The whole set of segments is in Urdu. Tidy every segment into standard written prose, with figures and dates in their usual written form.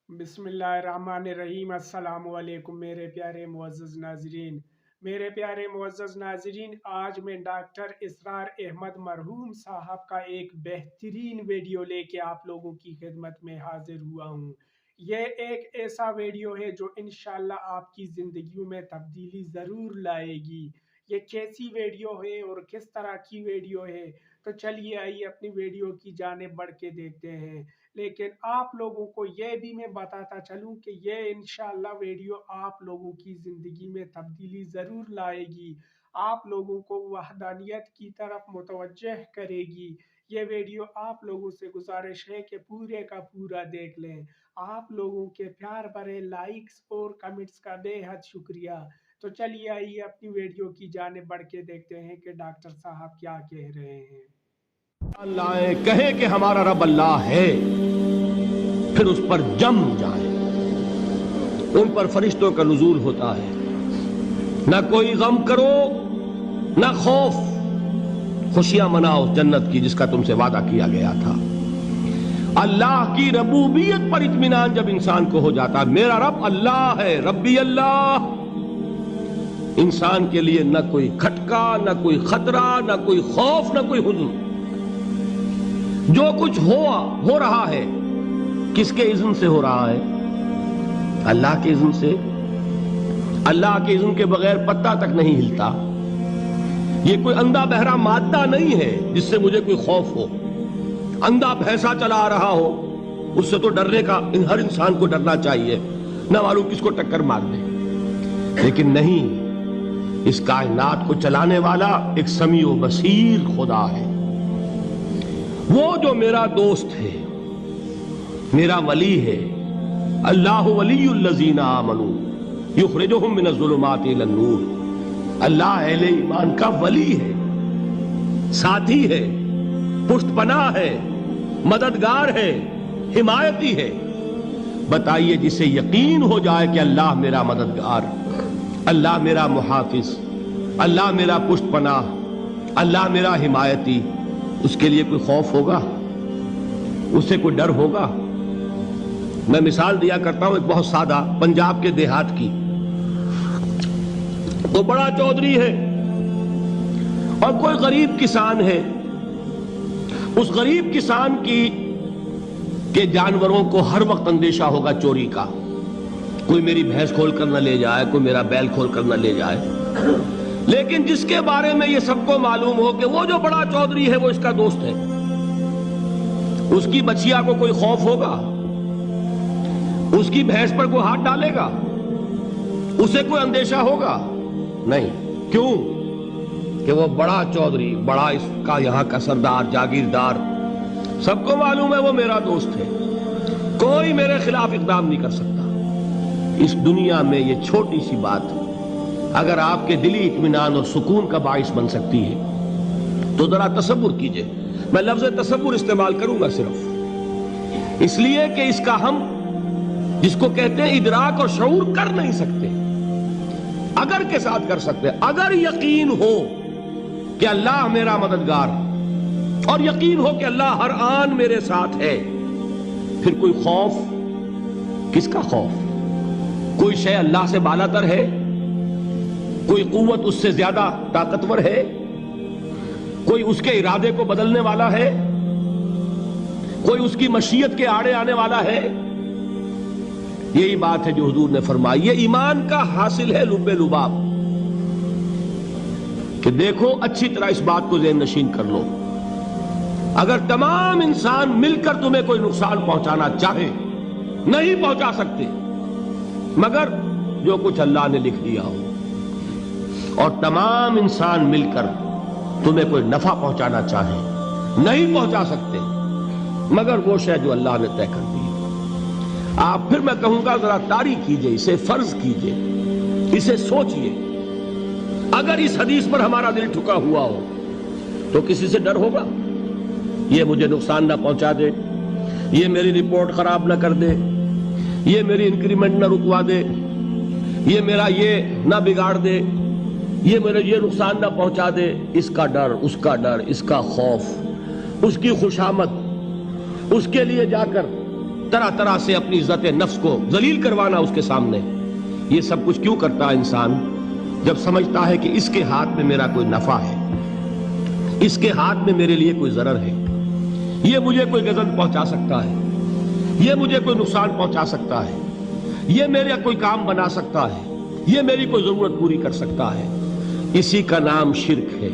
بسم اللہ الرحمن الرحیم۔ السلام علیکم میرے پیارے معزز ناظرین، آج میں ڈاکٹر اسرار احمد مرحوم صاحب کا ایک بہترین ویڈیو لے کے آپ لوگوں کی خدمت میں حاضر ہوا ہوں۔ یہ ایک ایسا ویڈیو ہے جو انشاءاللہ آپ کی زندگیوں میں تبدیلی ضرور لائے گی۔ یہ کیسی ویڈیو ہے اور کس طرح کی ویڈیو ہے، تو چلیے آئیے اپنی ویڈیو کی جانب بڑھ کے دیکھتے ہیں۔ لیکن آپ لوگوں کو یہ بھی میں بتاتا چلوں کہ یہ انشاءاللہ ویڈیو آپ لوگوں کی زندگی میں تبدیلی ضرور لائے گی، آپ لوگوں کو وحدانیت کی طرف متوجہ کرے گی۔ یہ ویڈیو آپ لوگوں سے گزارش ہے کہ پورے کا پورا دیکھ لیں۔ آپ لوگوں کے پیار بھرے لائکس اور کمنٹس کا بے حد شکریہ۔ تو چلیے آئیے اپنی ویڈیو کی جانب بڑھ کے دیکھتے ہیں کہ ڈاکٹر صاحب کیا کہہ رہے ہیں۔ اللہ کہے کہ ہمارا رب اللہ ہے، پھر اس پر جم جائیں۔ ان پر فرشتوں کا نزول ہوتا ہے، نہ کوئی غم کرو نہ خوف، خوشیاں مناؤ جنت کی جس کا تم سے وعدہ کیا گیا تھا۔ اللہ کی ربوبیت پر اطمینان جب انسان کو ہو جاتا، میرا رب اللہ ہے، ربی اللہ، انسان کے لیے نہ کوئی کھٹکا، نہ کوئی خطرہ، نہ کوئی خوف، نہ کوئی حزن۔ جو کچھ ہو رہا ہے کس کے اذن سے ہو رہا ہے؟ اللہ کے اذن سے۔ اللہ کے اذن کے بغیر پتہ تک نہیں ہلتا۔ یہ کوئی اندھا بہرا مادہ نہیں ہے جس سے مجھے کوئی خوف ہو۔ اندھا بھینسا چلا آ رہا ہو اس سے تو ڈرنے کا ہر انسان کو ڈرنا چاہیے، نہ معلوم کس کو ٹکر مار دے۔ لیکن نہیں، اس کائنات کو چلانے والا ایک سمیع و بصیر خدا ہے۔ وہ جو میرا دوست ہے، میرا ولی ہے۔ اللہ ولی الذین آمنوا یخرجہم من الظلمات الی النور۔ اللہ اہل ایمان کا ولی ہے، ساتھی ہے، پشت پناہ ہے، مددگار ہے، حمایتی ہے۔ بتائیے جسے یقین ہو جائے کہ اللہ میرا مددگار، اللہ میرا محافظ، اللہ میرا پشت پناہ، اللہ میرا حمایتی، اس کے لیے کوئی خوف ہوگا؟ اس سے کوئی ڈر ہوگا؟ میں مثال دیا کرتا ہوں ایک بہت سادہ پنجاب کے دیہات کی۔ تو بڑا چودھری ہے اور کوئی غریب کسان ہے۔ اس غریب کسان کے جانوروں کو ہر وقت اندیشہ ہوگا چوری کا، کوئی میری بھینس کھول کر نہ لے جائے، کوئی میرا بیل کھول کر نہ لے جائے۔ لیکن جس کے بارے میں یہ سب کو معلوم ہو کہ وہ جو بڑا چودھری ہے وہ اس کا دوست ہے، اس کی بچیا کو کوئی خوف ہوگا؟ اس کی بھینس پر کوئی ہاتھ ڈالے گا؟ اسے کوئی اندیشہ ہوگا؟ نہیں۔ کیوں؟ کہ وہ بڑا چودھری، بڑا اس کا یہاں کا سردار، جاگیردار، سب کو معلوم ہے وہ میرا دوست ہے، کوئی میرے خلاف اقدام نہیں کر سکتا۔ اس دنیا میں یہ چھوٹی سی بات اگر آپ کے دلی اطمینان اور سکون کا باعث بن سکتی ہے تو ذرا تصور کیجئے۔ میں لفظ تصور استعمال کروں گا صرف اس لیے کہ اس کا ہم جس کو کہتے ہیں ادراک اور شعور کر نہیں سکتے، اگر کے ساتھ کر سکتے۔ اگر یقین ہو کہ اللہ میرا مددگار اور یقین ہو کہ اللہ ہر آن میرے ساتھ ہے، پھر کوئی خوف؟ کس کا خوف؟ کوئی شے اللہ سے بالا تر ہے؟ کوئی قوت اس سے زیادہ طاقتور ہے؟ کوئی اس کے ارادے کو بدلنے والا ہے؟ کوئی اس کی مشیت کے آڑے آنے والا ہے؟ یہی بات ہے جو حضور نے فرمائی۔ یہ ایمان کا حاصل ہے لب لباب، کہ دیکھو اچھی طرح اس بات کو ذہن نشین کر لو، اگر تمام انسان مل کر تمہیں کوئی نقصان پہنچانا چاہے نہیں پہنچا سکتے، مگر جو کچھ اللہ نے لکھ دیا ہو، اور تمام انسان مل کر تمہیں کوئی نفع پہنچانا چاہے نہیں پہنچا سکتے، مگر وہ شے جو اللہ نے طے کر دی۔ آپ پھر میں کہوں گا ذرا طاری کیجئے، اسے فرض کیجئے، اسے سوچئے۔ اگر اس حدیث پر ہمارا دل ٹھکا ہوا ہو تو کسی سے ڈر ہوگا؟ یہ مجھے نقصان نہ پہنچا دے، یہ میری رپورٹ خراب نہ کر دے، یہ میری انکریمنٹ نہ رکوا دے، یہ میرا یہ نہ بگاڑ دے، یہ میرے یہ نقصان نہ پہنچا دے۔ اس کا ڈر، اس کا ڈر، اس کا خوف، اس کی خوشامد، اس کے لیے جا کر طرح طرح سے اپنی عزت نفس کو ذلیل کروانا اس کے سامنے، یہ سب کچھ کیوں کرتا ہے انسان؟ جب سمجھتا ہے کہ اس کے ہاتھ میں میرا کوئی نفع ہے، اس کے ہاتھ میں میرے لیے کوئی ضرر ہے، یہ مجھے کوئی غضب پہنچا سکتا ہے، یہ مجھے کوئی نقصان پہنچا سکتا ہے، یہ میرا کوئی کام بنا سکتا ہے، یہ میری کوئی ضرورت پوری کر سکتا ہے، اسی کا نام شرک ہے۔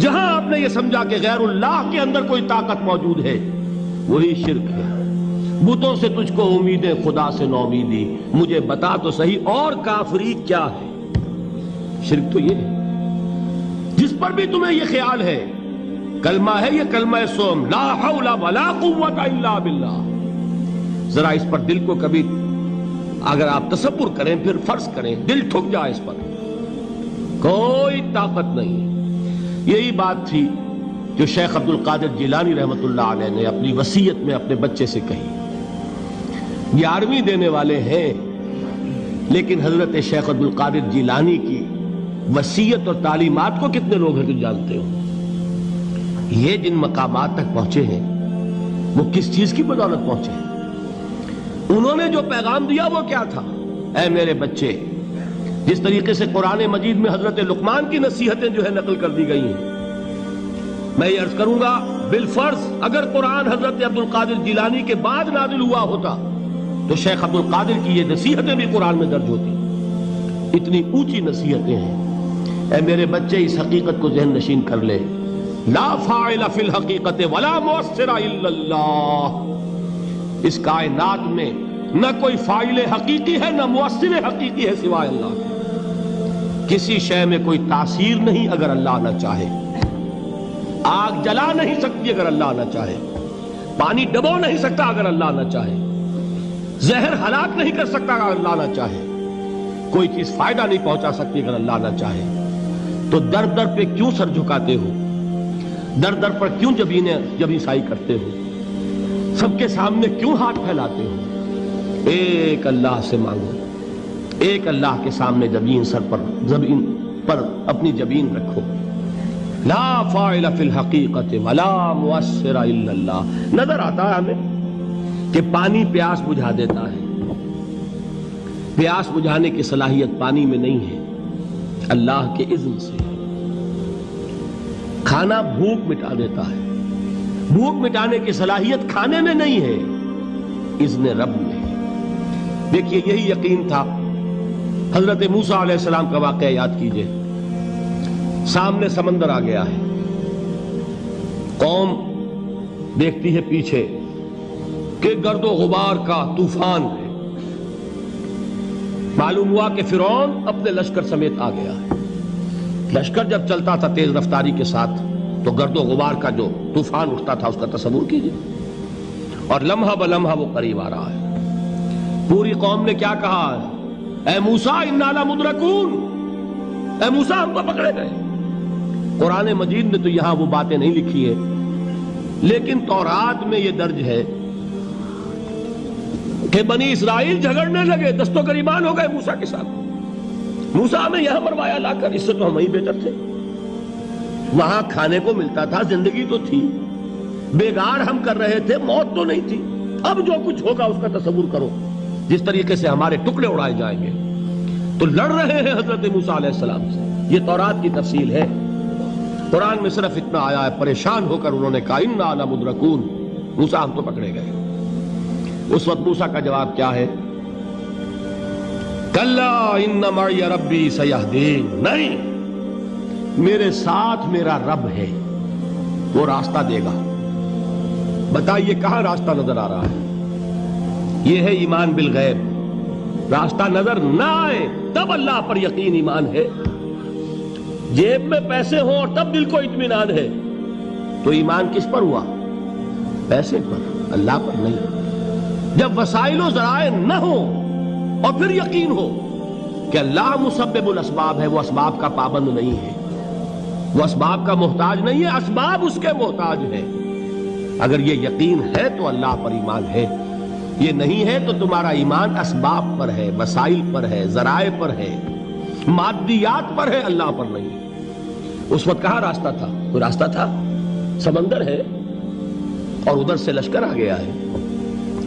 جہاں آپ نے یہ سمجھا کہ غیر اللہ کے اندر کوئی طاقت موجود ہے، وہی شرک ہے۔ بتوں سے تجھ کو امیدیں، خدا سے نومیدی، مجھے بتا تو صحیح اور کافری کیا ہے؟ شرک تو یہ ہے۔ جس پر بھی تمہیں یہ خیال ہے، کلمہ ہے یہ کلمہ سوم، لا حول ولا قوت الا باللہ، ذرا اس پر دل کو کبھی اگر آپ تصور کریں، پھر فرض کریں، دل ٹھک جائے اس پر، کوئی طاقت نہیں۔ یہی بات تھی جو شیخ عبد القادر جیلانی رحمۃ اللہ علیہ نے اپنی وصیت میں اپنے بچے سے کہی۔ 11ویں دینے والے ہیں، لیکن حضرت شیخ عبد القادر جیلانی کی وصیت اور تعلیمات کو کتنے لوگ ہیں جو جانتے ہو؟ یہ جن مقامات تک پہنچے ہیں وہ کس چیز کی بدولت پہنچے ہیں؟ انہوں نے جو پیغام دیا وہ کیا تھا؟ اے میرے بچے، جس طریقے سے قرآن مجید میں حضرت لقمان کی نصیحتیں جو ہے نقل کر دی گئی ہیں، میں یہ عرض کروں گا بالفرض اگر قرآن حضرت عبد القادر جیلانی کے بعد نازل ہوا ہوتا تو شیخ عبد القادر کی یہ نصیحتیں بھی قرآن میں درج ہوتی۔ اتنی اونچی نصیحتیں ہیں۔ اے میرے بچے، اس حقیقت کو ذہن نشین کر لے، لا فاعل فی الحقیقت ولا مؤثر الا اللہ۔ اس کائنات میں نہ کوئی فاعل حقیقی ہے نہ مؤثر حقیقی ہے سوائے اللہ کے۔ کسی شے میں کوئی تاثیر نہیں اگر اللہ نہ چاہے، آگ جلا نہیں سکتی اگر اللہ نہ چاہے، پانی ڈبو نہیں سکتا اگر اللہ نہ چاہے، زہر ہلاک نہیں کر سکتا اگر اللہ نہ چاہے، کوئی چیز فائدہ نہیں پہنچا سکتی اگر اللہ نہ چاہے۔ تو در در پہ کیوں سر جھکاتے ہو؟ در در پر کیوں جبیں سائی کرتے ہو؟ سب کے سامنے کیوں ہاتھ پھیلاتے ہو؟ ایک اللہ سے مانگو، ایک اللہ کے سامنے زمین پر اپنی جبین رکھو۔ لا فاعل فی الحقیقت ولا مؤثر الا اللہ۔ نظر آتا ہے ہمیں کہ پانی پیاس بجھا دیتا ہے، پیاس بجھانے کی صلاحیت پانی میں نہیں ہے، اللہ کے اذن سے۔ کھانا بھوک مٹا دیتا ہے، بھوک مٹانے کی صلاحیت کھانے میں نہیں ہے، اذن رب میں ہے۔ دیکھیے یہی یقین تھا حضرت موسیٰ علیہ السلام کا واقعہ یاد کیجئے۔ سامنے سمندر آ گیا ہے، قوم دیکھتی ہے پیچھے کہ گرد و غبار کا طوفان ہے۔ معلوم ہوا کہ فرعون اپنے لشکر سمیت آ گیا ہے۔ لشکر جب چلتا تھا تیز رفتاری کے ساتھ تو گرد و غبار کا جو طوفان اٹھتا تھا اس کا تصور کیجئے، اور لمحہ بلمحہ وہ قریب آ رہا ہے۔ پوری قوم نے کیا کہا ہے؟ اے موسیٰ انا لمدرکون، اے موسیٰ ہم کو پکڑے گئے۔ قرآن مجید نے تو یہاں وہ باتیں نہیں لکھی ہے، لیکن تورات میں یہ درج ہے کہ بنی اسرائیل جھگڑنے لگے، دست و گریبان ہو گئے موسیٰ کے ساتھ۔ موسیٰ ہمیں یہاں مروایا لا کر، اس سے تو ہم ہی بہتر تھے، وہاں کھانے کو ملتا تھا، زندگی تو تھی، بیگار ہم کر رہے تھے، موت تو نہیں تھی۔ اب جو کچھ ہوگا اس کا تصور کرو، جس طریقے سے ہمارے ٹکڑے اڑائے جائیں گے۔ تو لڑ رہے ہیں حضرت موسیٰ علیہ السلام سے، یہ تورات کی تفصیل ہے۔ قرآن میں صرف اتنا آیا ہے، پریشان ہو کر انہوں نے کہا انا لمدرکون، موسیٰ ہم تو پکڑے گئے۔ اس وقت موسیٰ کا جواب کیا ہے؟ کلا ان معی ربی سیہدین، نہیں، میرے ساتھ میرا رب ہے، وہ راستہ دے گا۔ بتائیے کہاں راستہ نظر آ رہا ہے؟ یہ ہے ایمان بالغیب۔ راستہ نظر نہ آئے تب اللہ پر یقین ایمان ہے۔ جیب میں پیسے ہوں اور تب دل کو اطمینان ہے تو ایمان کس پر ہوا؟ پیسے پر، اللہ پر نہیں۔ جب وسائل و ذرائع نہ ہوں اور پھر یقین ہو کہ اللہ مسبب الاسباب ہے، وہ اسباب کا پابند نہیں ہے، وہ اسباب کا محتاج نہیں ہے، اسباب اس کے محتاج ہیں۔ اگر یہ یقین ہے تو اللہ پر ایمان ہے، یہ نہیں ہے تو تمہارا ایمان اسباب پر ہے، وسائل پر ہے، ذرائع پر ہے، مادیات پر ہے، اللہ پر نہیں۔ اس وقت کہاں راستہ تھا؟ کوئی راستہ تھا؟ سمندر ہے اور ادھر سے لشکر آ گیا ہے،